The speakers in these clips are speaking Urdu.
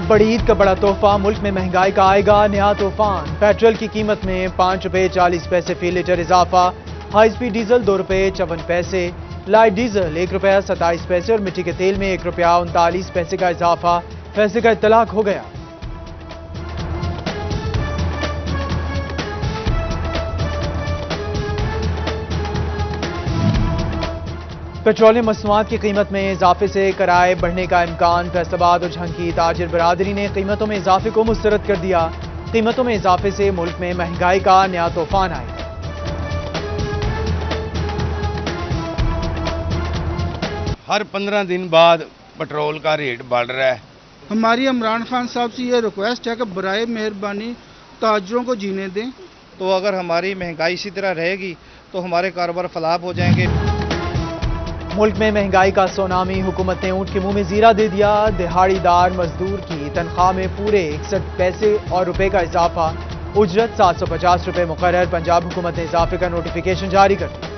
بڑی عید کا بڑا تحفہ، ملک میں مہنگائی کا آئے گا نیا طوفان۔ پیٹرول کی قیمت میں 5 روپے 40 پیسے فی لیٹر اضافہ، ہائی سپیڈ ڈیزل 2 روپے 54 پیسے، لائٹ ڈیزل 1 روپیہ 27 پیسے اور مٹی کے تیل میں 1 روپیہ 39 پیسے کا اضافہ۔ فیصلے کا اطلاق ہو گیا۔ پیٹرولیم مصنوعات کی قیمت میں اضافے سے کرائے بڑھنے کا امکان۔ فیصل آباد اور جھنگ کی تاجر برادری نے قیمتوں میں اضافے کو مسترد کر دیا۔ قیمتوں میں اضافے سے ملک میں مہنگائی کا نیا طوفان آئے گا۔ ہر 15 دن بعد پیٹرول کا ریٹ بڑھ رہا ہے۔ ہماری عمران خان صاحب سے یہ ریکویسٹ ہے کہ برائے مہربانی تاجروں کو جینے دیں۔ تو اگر ہماری مہنگائی اسی طرح رہے گی تو ہمارے کاروبار فلاپ ہو جائیں گے۔ ملک میں مہنگائی کا سونامی، حکومت نے اونٹ کے منہ میں زیرہ دے دیا۔ دہاڑی دار مزدور کی تنخواہ میں پورے 61 پیسے اور روپے کا اضافہ، اجرت 750 روپے مقرر۔ پنجاب حکومت نے اضافے کا نوٹیفیکیشن جاری کر دیا۔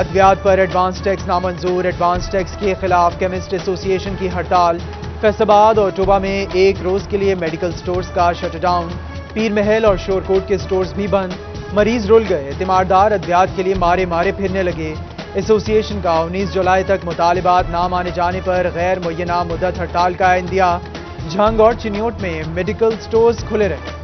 ادویات پر ایڈوانس ٹیکس نامنظور، ایڈوانس ٹیکس کے خلاف کیمسٹ ایسوسی ایشن کی ہڑتال۔ فیصل آباد اور ٹوبہ میں ایک روز کے لیے میڈیکل سٹورز کا شٹ ڈاؤن، پیر محل اور شورکوٹ کے سٹورز بھی بند۔ مریض رول گئے، تیماردار ادویات کے لیے مارے پھرنے لگے۔ ایسوسی ایشن کا 19 جولائی تک مطالبات نہ مانے جانے پر غیر معینہ مدت ہڑتال کا اندیا۔ جھنگ اور چنیوٹ میں میڈیکل سٹورز کھلے رہے۔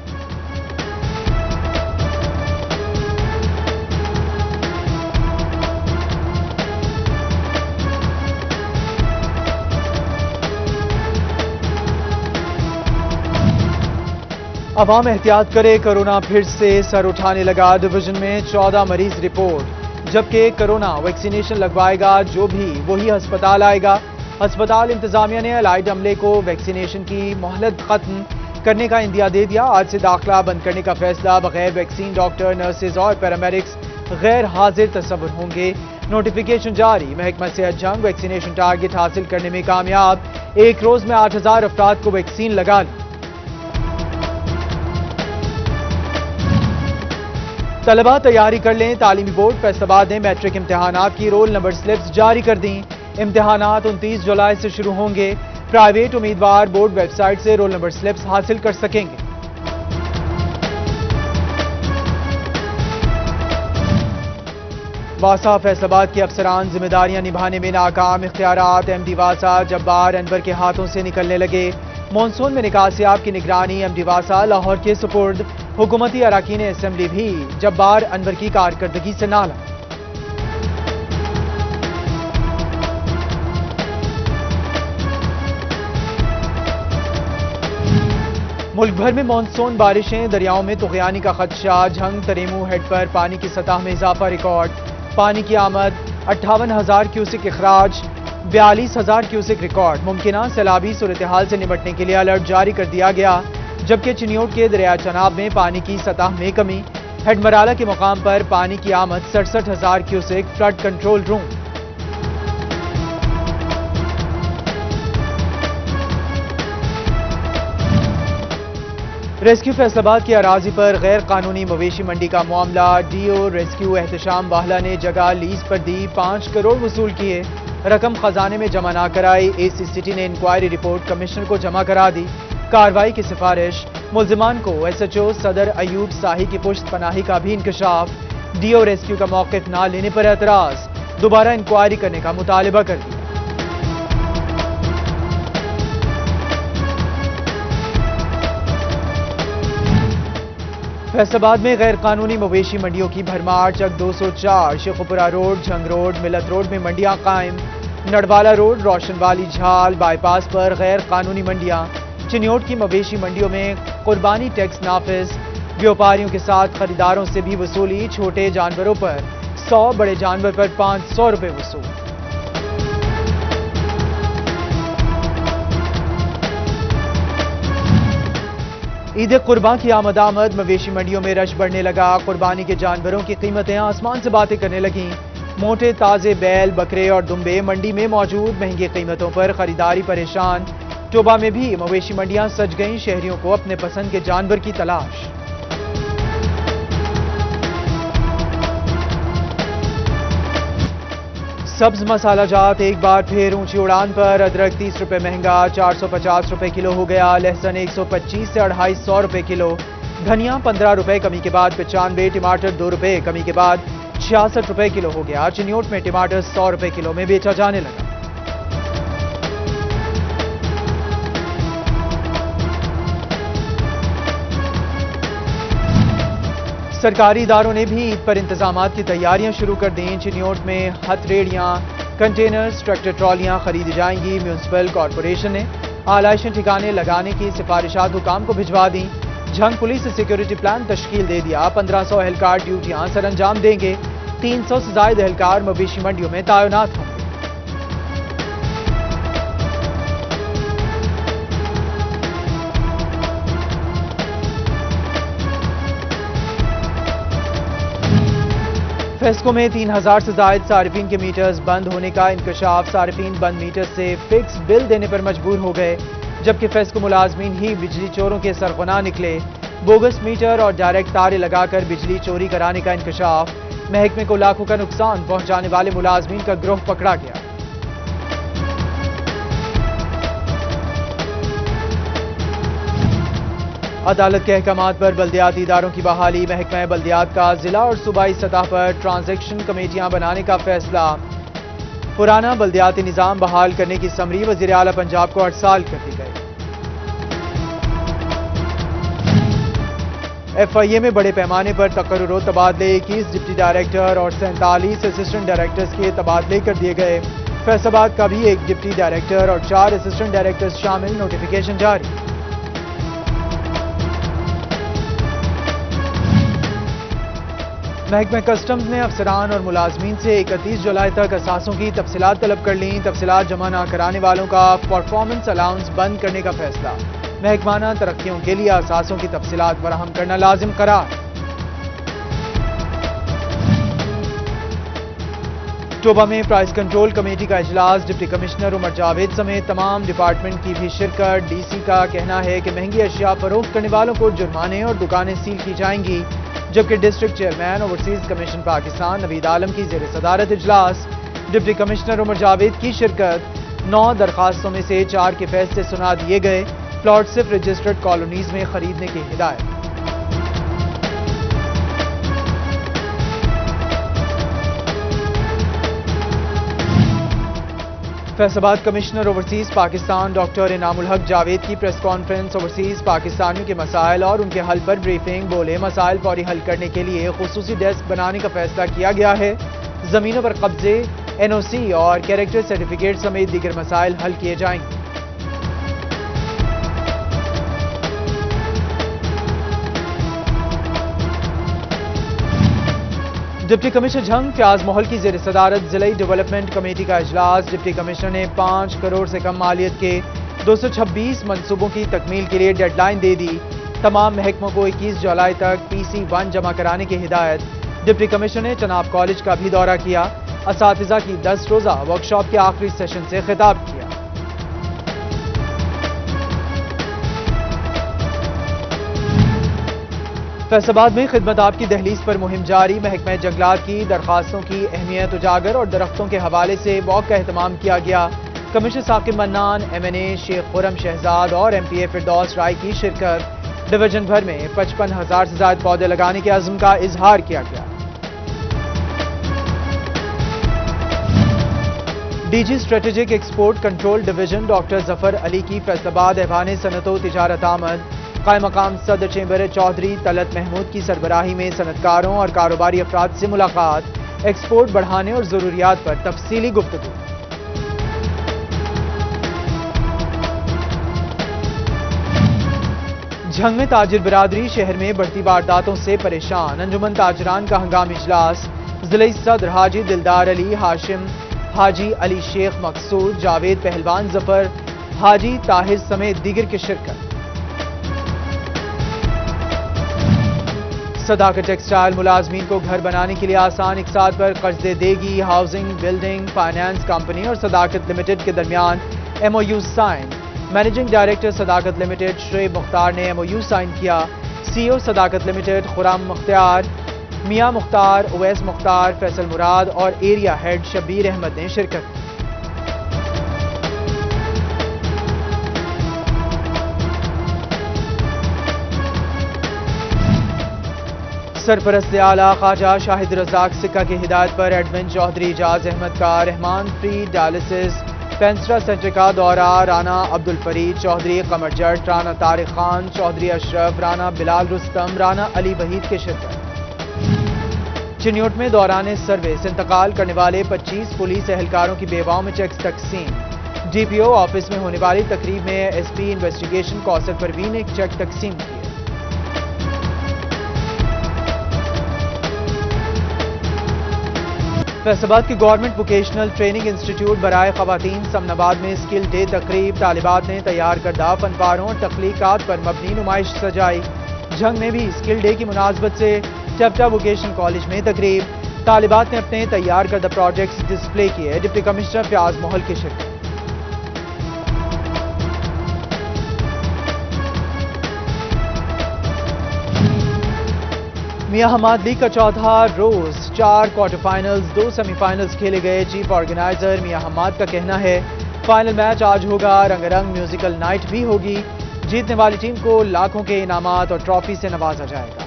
عوام احتیاط کرے، کرونا پھر سے سر اٹھانے لگا۔ ڈویژن میں 14 مریض رپورٹ، جبکہ کرونا ویکسینیشن لگوائے گا جو بھی وہی ہسپتال آئے گا۔ ہسپتال انتظامیہ نے الائڈ عملے کو ویکسینیشن کی مہلت ختم کرنے کا اندیا دے دیا۔ آج سے داخلہ بند کرنے کا فیصلہ، بغیر ویکسین ڈاکٹر، نرسز اور پیرامیڈکس غیر حاضر تصور ہوں گے۔ نوٹیفیکیشن جاری، محکمہ صحت جنگ ویکسینیشن ٹارگٹ حاصل کرنے میں کامیاب، ایک روز میں 8000 افراد کو ویکسین لگا لی۔ طلبہ تیاری کر لیں، تعلیمی بورڈ فیصل آباد نے میٹرک امتحانات کی رول نمبر سلپس جاری کر دیں۔ امتحانات 29 جولائی سے شروع ہوں گے۔ پرائیویٹ امیدوار بورڈ ویب سائٹ سے رول نمبر سلپس حاصل کر سکیں گے۔ واسا فیصل آباد کے افسران ذمہ داریاں نبھانے میں ناکام، اختیارات ایم ڈی واسا جبار انور کے ہاتھوں سے نکلنے لگے۔ مانسون میں نکاسیاب کی نگرانی ایم ڈی واسا لاہور کے سپرد، حکومتی اراکین اسمبلی بھی جبار انور کی کارکردگی سے نالا۔ ملک بھر میں مانسون بارشیں، دریاؤں میں طغیانی کا خدشہ۔ جھنگ تریمو ہیڈ پر پانی کی سطح میں اضافہ ریکارڈ، پانی کی آمد 58,000 کیوسک، اخراج 42,000 کیوسک ریکارڈ۔ ممکنہ سیلابی صورتحال سے نمٹنے کے لیے الرٹ جاری کر دیا گیا، جبکہ چنیوٹ کے دریا چناب میں پانی کی سطح میں کمی۔ ہیڈ مرالہ کے مقام پر پانی کی آمد 67,000 cusecs, flood control room. Rescue Faisalabad کی اراضی پر غیر قانونی مویشی منڈی کا معاملہ، D O rescue Ehtesham Wahla نے جگہ لیز پر دی، 5 کروڑ وصول کیے، رقم خزانے میں جمع نہ کرائی۔ اے سی سٹی نے انکوائری رپورٹ کمشنر کو جمع کرا دی۔ کارروائی کی سفارش، ملزمان کو ایس ایچ او صدر ایوب ساہی کی پشت پناہی کا بھی انکشاف۔ ڈی او ریسکیو کا موقف نہ لینے پر اعتراض، دوبارہ انکوائری کرنے کا مطالبہ کر دیا۔ فیصل آباد میں غیر قانونی مویشی منڈیوں کی بھرمار، چک 204 شیخوپورہ روڈ، جھنگ روڈ، ملت روڈ میں منڈیاں قائم۔ نڑوالا روڈ، روشن والی جھال بائی پاس پر غیر قانونی منڈیاں۔ چنیوٹ کی مویشی منڈیوں میں قربانی ٹیکس نافذ، بیوپاریوں کے ساتھ خریداروں سے بھی وصولی، چھوٹے جانوروں پر 100، بڑے جانور پر 500 روپے وصول۔ عید قرباں کی آمد مویشی منڈیوں میں رش بڑھنے لگا، قربانی کے جانوروں کی قیمتیں آسمان سے باتیں کرنے لگیں۔ موٹے تازے بیل، بکرے اور دمبے منڈی میں موجود، مہنگی قیمتوں پر خریداری پریشان۔ ٹوبہ میں بھی مویشی منڈیاں سج گئیں، شہریوں کو اپنے پسند کے جانور کی تلاش۔ سبز مسالہ جات ایک بار پھر اونچی اڑان پر. ادرک 30 روپے مہنگا 450 روپے کلو ہو گیا. لہسن 125 سے 250 روپے کلو. دھنیا 15 روپے کمی کے بعد 95. ٹماٹر 2 روپے کمی کے بعد 66 روپے کلو ہو گیا. چنیوٹ میں ٹماٹر 100 روپے کلو میں بیچا جانے لگا. سرکاری اداروں نے بھی عید پر انتظامات کی تیاریاں شروع کر دیں. چنیوٹ میں ہتھ ریڑیاں، کنٹینرز، ٹریکٹر ٹرالیاں خریدی جائیں گی. میونسپل کارپوریشن نے آلائشیں ٹھکانے لگانے کی سفارشات حکام کو بھجوا دیں. جھنگ پولیس سے سیکیورٹی پلان تشکیل دے دیا. 1500 اہلکار ڈیوٹیاں سر انجام دیں گے. 300 سے زائد اہلکار مویشی منڈیوں میں تعینات ہوں گے. فیسکو میں 3000 سے زائد صارفین کے میٹرز بند ہونے کا انکشاف. صارفین بند میٹر سے فکس بل دینے پر مجبور ہو گئے، جبکہ فیسکو ملازمین ہی بجلی چوروں کے سرغنہ نکلے. بوگس میٹر اور ڈائریکٹ تارے لگا کر بجلی چوری کرانے کا انکشاف. محکمے کو لاکھوں کا نقصان پہنچانے والے ملازمین کا گروہ پکڑا گیا. عدالت کے احکامات پر بلدیاتی اداروں کی بحالی. محکمہ بلدیات کا ضلع اور صوبائی سطح پر ٹرانزیکشن کمیٹیاں بنانے کا فیصلہ. پرانا بلدیاتی نظام بحال کرنے کی سمری وزیر اعلیٰ پنجاب کو 8 سال کر دی گئی. ایف آئی اے میں بڑے پیمانے پر تقرر و تبادلے. 21 ڈپٹی ڈائریکٹر اور 47 اسسٹنٹ ڈائریکٹرز کے تبادلے کر دیے گئے. فیصل آباد کا بھی 1 ڈپٹی ڈائریکٹر اور 4 اسسٹنٹ ڈائریکٹرز شامل. نوٹیفیکیشن جاری. محکمہ کسٹمز نے افسران اور ملازمین سے 31 جولائی تک اثاثوں کی تفصیلات طلب کر لیں. تفصیلات جمع نہ کرانے والوں کا پرفارمنس الاؤنس بند کرنے کا فیصلہ. محکمانہ ترقیوں کے لیے اثاثوں کی تفصیلات فراہم کرنا لازم قرار. ٹوبہ میں پرائز کنٹرول کمیٹی کا اجلاس. ڈپٹی کمشنر عمر جاوید سمیت تمام ڈپارٹمنٹ کی بھی شرکت. ڈی سی کا کہنا ہے کہ مہنگی اشیاء فروخت کرنے والوں کو جرمانے اور دکانیں سیل کی جائیں گی. جبکہ district chairman overseas commission Pakistan Naveed Alam کی زیر صدارت اجلاس. ڈپٹی کمشنر عمر جاوید کی شرکت. 9 درخواستوں میں سے 4 کے فیصلے سنا دیے گئے. پلاٹ صرف رجسٹرڈ کالونیز میں خریدنے کی ہدایت. فیصل آباد کمشنر اوورسیز پاکستان ڈاکٹر انعام الحق جاوید کی پریس کانفرنس. اوورسیز پاکستانیوں کے مسائل اور ان کے حل پر بریفنگ. بولے مسائل فوری حل کرنے کے لیے خصوصی ڈیسک بنانے کا فیصلہ کیا گیا ہے. زمینوں پر قبضے، این او سی اور کیریکٹر سرٹیفکیٹ سمیت دیگر مسائل حل کیے جائیں گے. ڈپٹی کمشنر جھنگ فیاض محل کی زیر صدارت ضلعی ڈیولپمنٹ کمیٹی کا اجلاس. ڈپٹی کمشنر نے 5 کروڑ سے کم مالیت کے 226 منصوبوں کی تکمیل کے لیے ڈیڈ لائن دے دی. تمام محکموں کو 21 جولائی تک PC1 جمع کرانے کی ہدایت. ڈپٹی کمشنر نے چناب کالج کا بھی دورہ کیا. اساتذہ کی 10 روزہ ورکشاپ کے آخری سیشن سے خطاب کیا. فیصل آباد میں خدمت آپ کی دہلیز پر مہم جاری. محکمہ جنگلات کی درخواستوں کی اہمیت اجاگر اور درختوں کے حوالے سے واک کا اہتمام کیا گیا. کمشنر ثاقب منان، MNA شیخ خرم شہزاد اور MPA فردوس رائے کی شرکت. ڈویژن بھر میں 55,000 سے زائد پودے لگانے کے عزم کا اظہار کیا گیا. D G strategic export control division doctor Zafar Ali کی فیصل آباد ایوان صنعت و تجارت آمد. قائم مقام صدر چیمبر چودھری طلعت محمود کی سربراہی میں صنعتکاروں اور کاروباری افراد سے ملاقات. ایکسپورٹ بڑھانے اور ضروریات پر تفصیلی گفتگو. جھنگ میں تاجر برادری شہر میں بڑھتی وارداتوں سے پریشان. انجمن تاجران کا ہنگامی اجلاس. ضلعی صدر حاجی دلدار علی ہاشم، حاجی علی شیخ مقصود، جاوید پہلوان ظفر، حاجی طاہر سمیت دیگر کی شرکت. صداقت ٹیکسٹائل ملازمین کو گھر بنانے کے لیے آسان اقساط پر قرض دے گی. ہاؤسنگ بلڈنگ فائنانس کمپنی اور صداقت لمیٹڈ کے درمیان MOU سائن. مینیجنگ ڈائریکٹر صداقت لمیٹڈ شعیب مختار نے MOU سائن کیا. CEO صداقت لمیٹڈ خرم مختار میاں مختار، اویس مختار، فیصل مراد اور ایریا ہیڈ شبیر احمد نے شرکت کی۔ سرپرست اعلیٰ خواجہ شاہد رزاق سکہ کی ہدایت پر ایڈمن چودھری اعجاز احمد کا رحمان فری ڈائلسس پینسٹرا سینٹر کا دورہ، رانا عبدالفرید چودھری، قمر جٹ، رانا طارق خان چودھری، اشرف، رانا بلال رستم، رانا علی وحید کے شرکت۔ چنیوٹ میں دوران سروس انتقال کرنے والے 25 پولیس اہلکاروں کی بیواؤں میں چیکس تقسیم۔ ڈی پی او آفس میں ہونے والی تقریب میں ایس پی انویسٹیگیشن کوثر پروین نے چیک تقسیم کیے۔ فیصل آباد کی گورنمنٹ ووکیشنل ٹریننگ انسٹیٹیوٹ برائے خواتین سمن آباد میں اسکل ڈے تقریب، طالبات نے تیار کردہ فن پاروں اور تخلیقات پر مبنی نمائش سجائی۔ جھنگ میں بھی اسکل ڈے کی مناسبت سے ٹپٹا ووکیشنل کالج میں تقریب، طالبات نے اپنے تیار کردہ پروجیکٹس ڈسپلے کیے۔ ڈپٹی کمشنر فیاض محل کی شرکت۔ میاں حماد لیگ کا چوتھا روز 4 کوارٹر فائنلز 2 سیمی فائنلز کھیلے گئے۔ چیف آرگنائزر میاں حماد کا کہنا ہے فائنل میچ آج ہوگا، رنگ رنگ میوزیکل نائٹ بھی ہوگی، جیتنے والی ٹیم کو لاکھوں کے انعامات اور ٹرافی سے نوازا جائے گا۔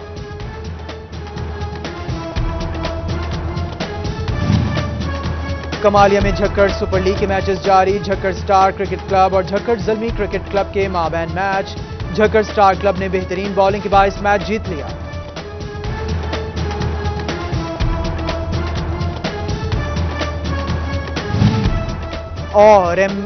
کمالیہ میں جھکڑ سپر لیگ کے میچز جاری، جھکڑ سٹار کرکٹ کلب اور جھکڑ زلمی کرکٹ کلب کے مابین میچ، جھکڑ سٹار کلب نے بہترین بولنگ کے باعث میچ جیت لیا۔ اور ایم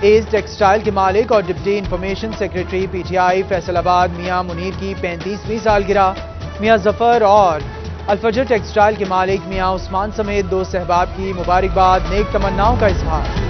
ایز ٹیکسٹائل کے مالک اور deputy information secretary P T I Faisal آباد میاں منیر کی 35ویں سالگرہ، میاں ظفر اور الفجر ٹیکسٹائل کے مالک میاں عثمان سمیت 2 صحباب کی مبارکباد، نیک تمناؤں کا اظہار۔